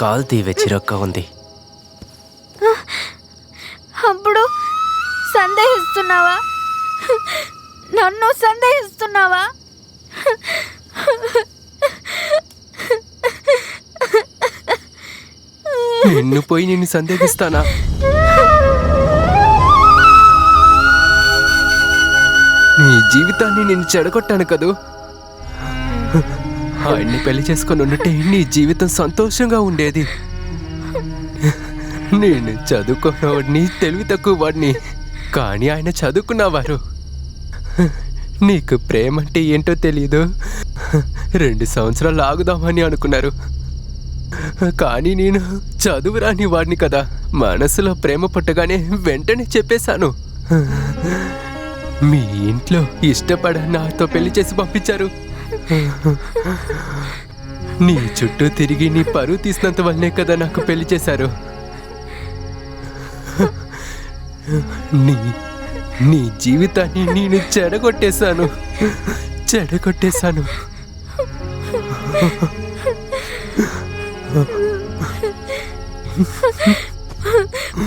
కాల్తీ వెచ్చిరొక్క ఉంది. అప్పుడు సందేహిస్తున్నావా? నన్ను సందేహిస్తున్నావా? నిన్ను పోయి నిన్ను సందేహిస్తానా? నీ జీవితాన్ని నేను చెడగొట్టాను కదూ. ఆయన్ని పెళ్లి చేసుకొని ఉంటే నీ జీవితం సంతోషంగా ఉండేది. నేను చదువుకున్నవాడిని, తెలివి తక్కువ వాడిని, కానీ ఆయన చదువుకున్నవారు. నీకు ప్రేమ అంటే ఏంటో తెలీదు. 2 సంవత్సరాలు ఆగుదామని అనుకున్నారు, కానీ నేను చదువురాని వాడిని కదా. మనసులో ప్రేమ పుట్టగానే వెంటనే చెప్పేశాను. మీ ఇంట్లో ఇష్టపడ నాతో పెళ్లి చేసి పంపించారు. నీ చుట్టూ తిరిగి నీ పరువు తీసినంత వల్లనే కదా నాకు పెళ్లి చేశారు. నీ జీవితాన్ని నేను చెడగొట్టేశాను.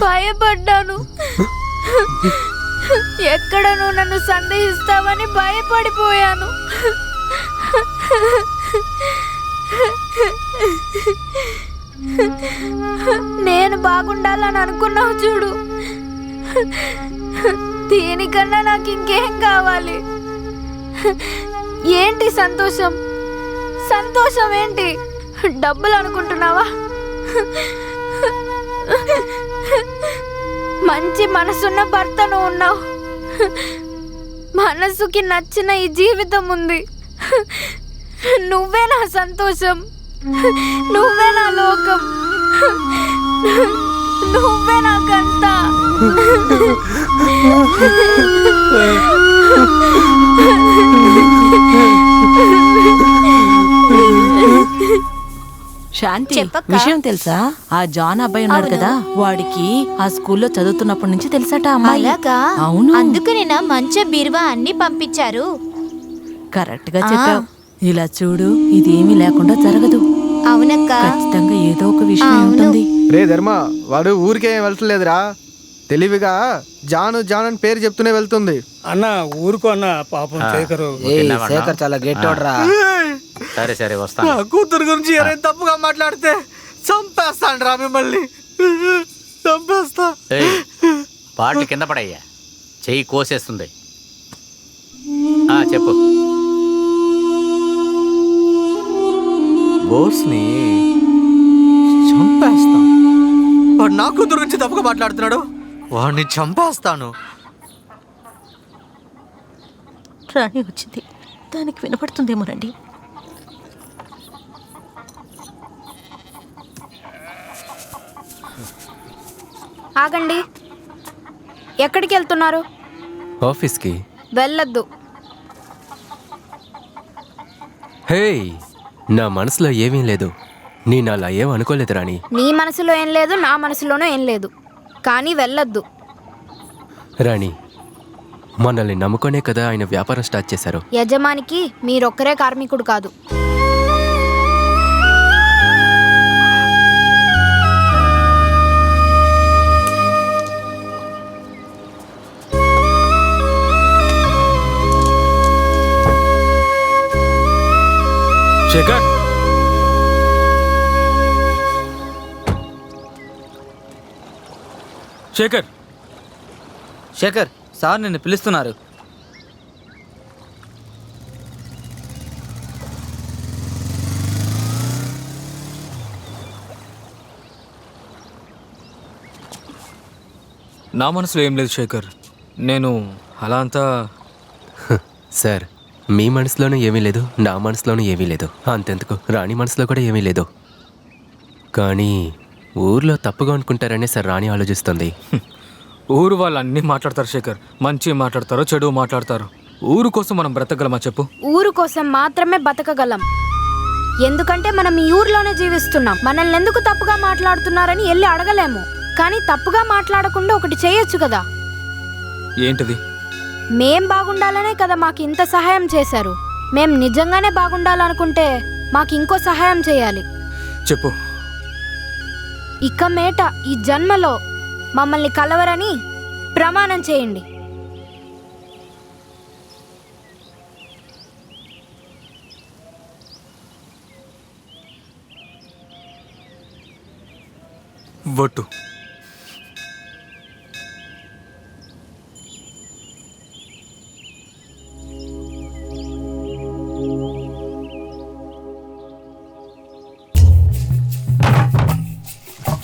భయపడ్డాను. ఎక్కడ నువ్వు నన్ను సందేహిస్తావని భయపడిపోయాను. నేను బాగుండాలని అనుకున్నావు చూడు. దీనికన్నా నాకు ఇంకేం కావాలి? ఏంటి సంతోషం? సంతోషం ఏంటి? డబ్బులు అనుకుంటున్నావా? మంచి మనసున్న భర్త నువ్వు ఉన్నావు. మనసుకి నచ్చిన ఈ జీవితం ఉంది. నువ్వే నా సంతోషం, నువ్వే నా లోకం, నువ్వే నాకంతా. శాంతి, విషయం తెలుసా? ఆ జాన్ అబ్బాయి ఉన్నాడు కదా, వాడికి ఆ స్కూల్లో చదువుతున్నప్పటి నుంచి తెలుసట అమ్మాయి. అవును, అందుకనే నా మంచి బీరువా అన్ని పంపించారు. కరెక్ట్ గా చెప్పావు. ఇలా చూడు, ఇదేమీ లేకుండా జరగదు. అవునక్క, ఖచ్చితంగా ఏదో ఒక విషయం ఉంటుంది. రే ధర్మ, వాడు ఊరికేం వెళ్తలేదురా. తెలివిగా జాను జాన్ అని పేరు చెప్తూనే వెళ్తుంది. అన్న ఊరుకో అన్న, పాపం శేఖరు. శేఖర్ చాలా గట్టివాడురా. సరే వస్తాను. కూతురు గురించి ఎవరైనా తప్పుగా మాట్లాడితే చంపేస్తాను రా మిమ్మల్ని, చంపేస్తా. పాటలు కింద పడయ్యా, చెయ్యి కోసేస్తుంది. చెప్పు. బోస్ని చంపేస్తా. వాడు నా కూతురు గురించి తప్పుగా మాట్లాడుతున్నాడు, వాడిని చంపేస్తాను. రాణి వచ్చింది, దానికి వినపడుతుందేమోనండి. ఆగండి, ఎక్కడికి వెళ్తున్నారు? ఆఫీస్కి. వెళ్ళొద్దు. హే, నా మనసులో ఏమీ లేదు. నేను అలా ఏం అనుకోలేదు రాణి. నీ మనసులో ఏం లేదు, నా మనసులోనూ ఏం లేదు, కానీ వెళ్ళొద్దు. రాణి, మనల్ని నమ్ముకునే కదా ఆయన వ్యాపారం స్టార్ట్ చేశారు. యజమానికి మీరొక్కరే కార్మికుడు కాదు. శేఖర్, శేఖర్, శేఖర్ సార్ నిన్ను పిలుస్తున్నారు. నా మనసులో ఏం లేదు శేఖర్. నేను అలా అంతా. సార్, మీ మనసులోనూ ఏమీ లేదు, నా మనసులోనూ ఏమీ లేదు. అంతెందుకు, రాణి మనసులో కూడా ఏమీ లేదు. కానీ ఊర్లో తప్పుగా అనుకుంటారనే సార్ రాణి ఆలోచిస్తుంది. ఊరు వాళ్ళు అన్నీ మాట్లాడతారు శేఖర్. మంచి మాట్లాడతారు, చెడు మాట్లాడతారు. ఊరు కోసం మనం బ్రతకగలమా చెప్పు? ఊరు కోసం మాత్రమే బతకగలం. ఎందుకంటే మనం ఈ ఊర్లోనే జీవిస్తున్నాం. మనల్ని ఎందుకు తప్పుగా మాట్లాడుతున్నారని వెళ్ళి అడగలేము. కానీ తప్పుగా మాట్లాడకుండా ఒకటి చేయొచ్చు కదా. ఏంటిది? మేం బాగుండాలనే కదా మాకు ఇంత సహాయం చేశారు. మేం నిజంగానే బాగుండాలనుకుంటే మాకు ఇంకో సహాయం చేయాలి. చెప్పు. ఇక మేట ఈ జన్మలో మమ్మల్ని కలవరని ప్రమాణం చేయండి. వట్టు.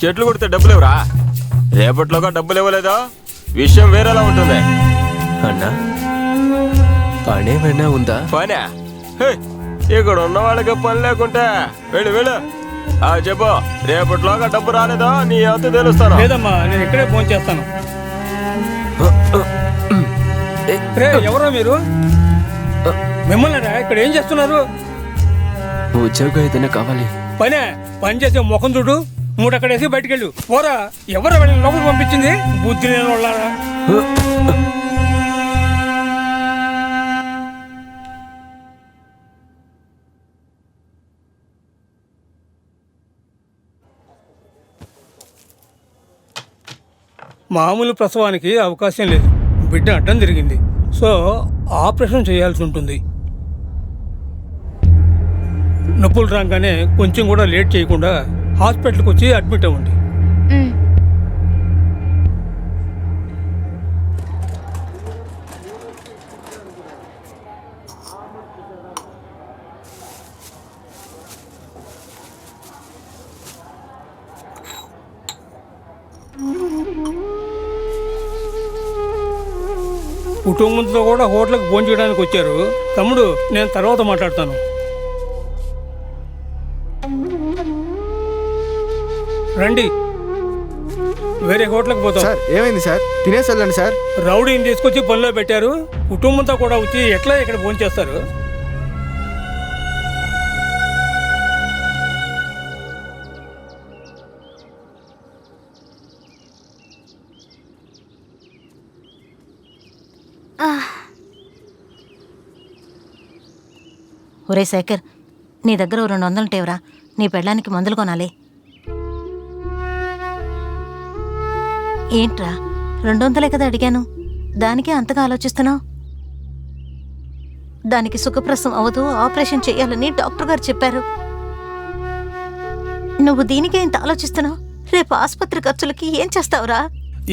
చెట్లు కొడితే డబ్బులు ఇవ్వరా? రేపట్లోగా డబ్బులు ఇవ్వలేదా విషయం వేరేలా ఉంటుంది. అన్నా పనేమైనా ఉందా? పనే ఇక్కడ ఉన్న వాళ్ళకి పని లేకుంటే వెళ్ళు వెళ్ళు. చెప్పు, రేపట్లోగా డబ్బు రాలేదా నీ అంత తెలుస్తాను. లేదమ్మా, నేను ఇక్కడే ఫోన్ చేస్తాను. రే, ఎవరో మీరు? మిమ్మల్ని ఇక్కడ ఏం చేస్తున్నారు? ఉద్యోగం ఏదైనా కావాలి. పని చేసే ముఖం చూడు, మూడు అక్కడేసి బయటకెళ్ళు. పోరా, ఎవరో వెళ్ళి లోపలికి పంపించింది? బుద్ధి లేని వాళ్ళారా? మామూలు ప్రసవానికి అవకాశం లేదు, బిడ్డ అడ్డం తిరిగింది. సో ఆపరేషన్ చేయాల్సి ఉంటుంది. నొప్పులు రాగానే కొంచెం కూడా లేట్ చేయకుండా హాస్పిటల్కి వచ్చి అడ్మిట్ అవ్వండి. కుటుంబంతో కూడా హోటల్కి ఫోన్ చేయడానికి వచ్చారు. తమ్ముడు, నేను తర్వాత మాట్లాడతాను. రండి, వేరే హోటల్కి పోతాం. సార్ ఏమైంది సార్? తినేసి వెళ్ళండి సార్. రౌడీని తీసుకొచ్చి పనిలో పెట్టారు. కుటుంబంతో కూడా వచ్చి ఎట్లా ఇక్కడ ఫోన్ చేస్తారు? ఒరే శేఖర్, నీ దగ్గర 200 ఉంటేవరా? నీ పెళ్ళానికి మందులు కొనాలి. ఏంట్రా, 200 కదా అడిగాను, దానికే అంతగా ఆలోచిస్తున్నావు? దానికి సుఖప్రసవం అవదు, ఆపరేషన్ చేయాలని డాక్టర్ గారు చెప్పారు. నువ్వు దీనికే ఇంత ఆలోచిస్తున్నావు? రేపు ఆసుపత్రి ఖర్చులకి ఏం చేస్తావురా?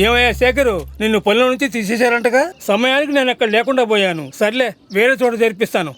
ఏమయ్యా శేఖరు, నిన్ను పనిలో నుంచి తీసేశారంటగా? సమయానికి నేను అక్కడ లేకుండా పోయాను. సర్లే, వేరే చోట చేర్పిస్తాను.